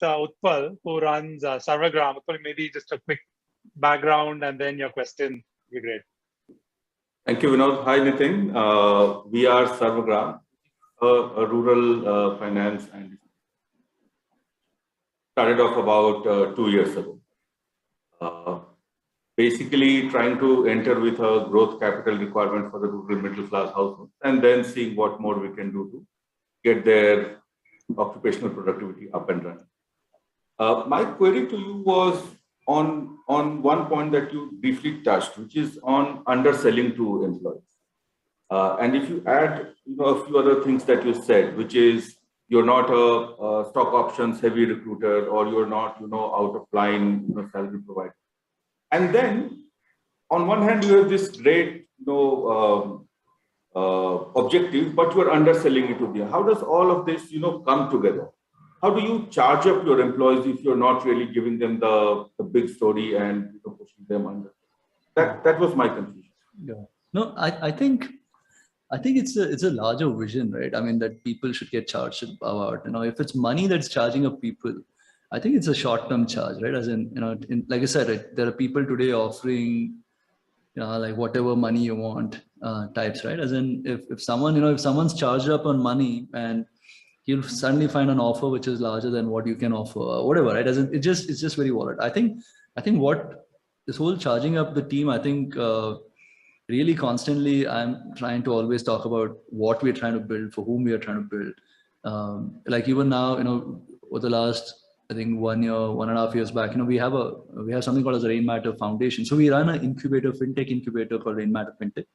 Utpal, who runs Sarvagram. Utpal, maybe just a quick background and then your question would be great. Thank you, Vinod. Hi, Nithin. We are Sarvagram, a rural finance, and started off about 2 years ago. Basically trying to enter with a growth capital requirement for the rural middle class households, and then seeing what more we can do to get their occupational productivity up and running. My query to you was on one point that you briefly touched, which is on underselling to employees. And if you add a few other things that you said, which is you're not a stock options heavy recruiter, or you're not out of line salary provider. And then, on one hand, you have this great, objective, but you are underselling it to them. How does all of this, come together? How do you charge up your employees if you're not really giving them the big story and pushing them under? That was my confusion. Yeah. No, I think it's a larger vision, right? I mean, that people should get charged about. If it's money that's charging up people, I think it's a short-term charge, right? As in, like I said, right, there are people today offering, like whatever money you want types, right? As in, if someone's charged up on money and you'll suddenly find an offer which is larger than what you can offer, whatever, right? As in, it's just very volatile. I think what this whole charging up the team, I think really constantly, I'm trying to always talk about what we're trying to build, for whom we are trying to build. Like even now, over the last, I think 1 year, 1.5 years back, we have something called as a Rainmatter Foundation. So we run an incubator, fintech incubator called Rainmatter Fintech.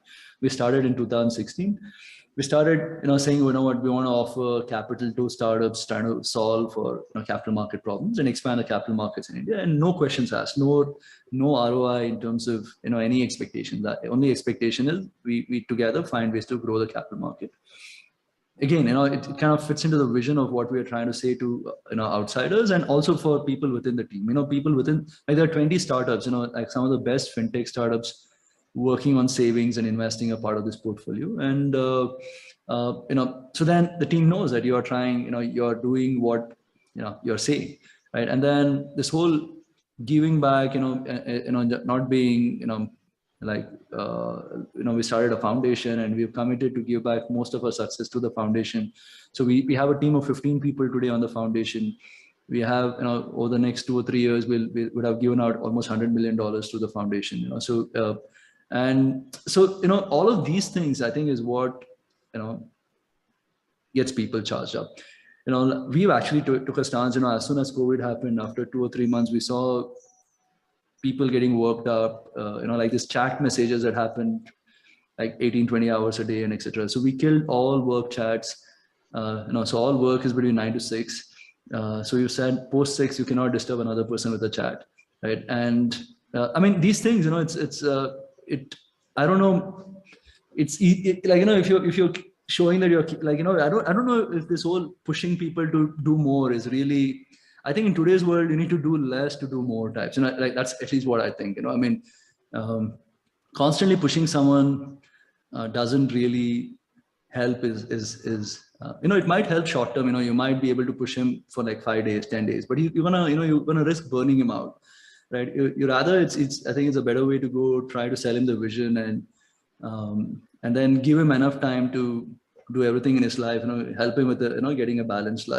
We started in 2016. We started, saying, what we want to offer capital to startups trying to solve for capital market problems and expand the capital markets in India, and no questions asked, no ROI in terms of any expectation. The only expectation is we together find ways to grow the capital market. Again, it kind of fits into the vision of what we are trying to say to outsiders, and also for people within the team. People within, like there are 20 startups, like some of the best fintech startups working on savings and investing a part of this portfolio. And so then the team knows that you are trying, you're doing what you're saying, right? And then this whole giving back, not being we started a foundation and we've committed to give back most of our success to the foundation. So we have a team of 15 people today on the foundation. We have, over the next 2 or 3 years, we would have given out almost $100 million to the foundation. And so, all of these things, I think, is what, gets people charged up. We've actually took a stance, as soon as COVID happened, after 2 or 3 months, we saw people getting worked up, like this chat messages that happened like 18, 20 hours a day and etc. So we killed all work chats. So all work is between 9 to 6. So you said post 6, you cannot disturb another person with a chat, right? And I mean, these things, I don't know. If you're showing that you're like, I don't know if this whole pushing people to do more is really, I think in today's world, you need to do less to do more types. Like that's at least what I think, I mean, constantly pushing someone doesn't really help it might help short term, you might be able to push him for like 5 days, 10 days, but you're gonna risk burning him out, right? You rather, I think it's a better way to go try to sell him the vision and then give him enough time to do everything in his life, help him with getting a balanced life.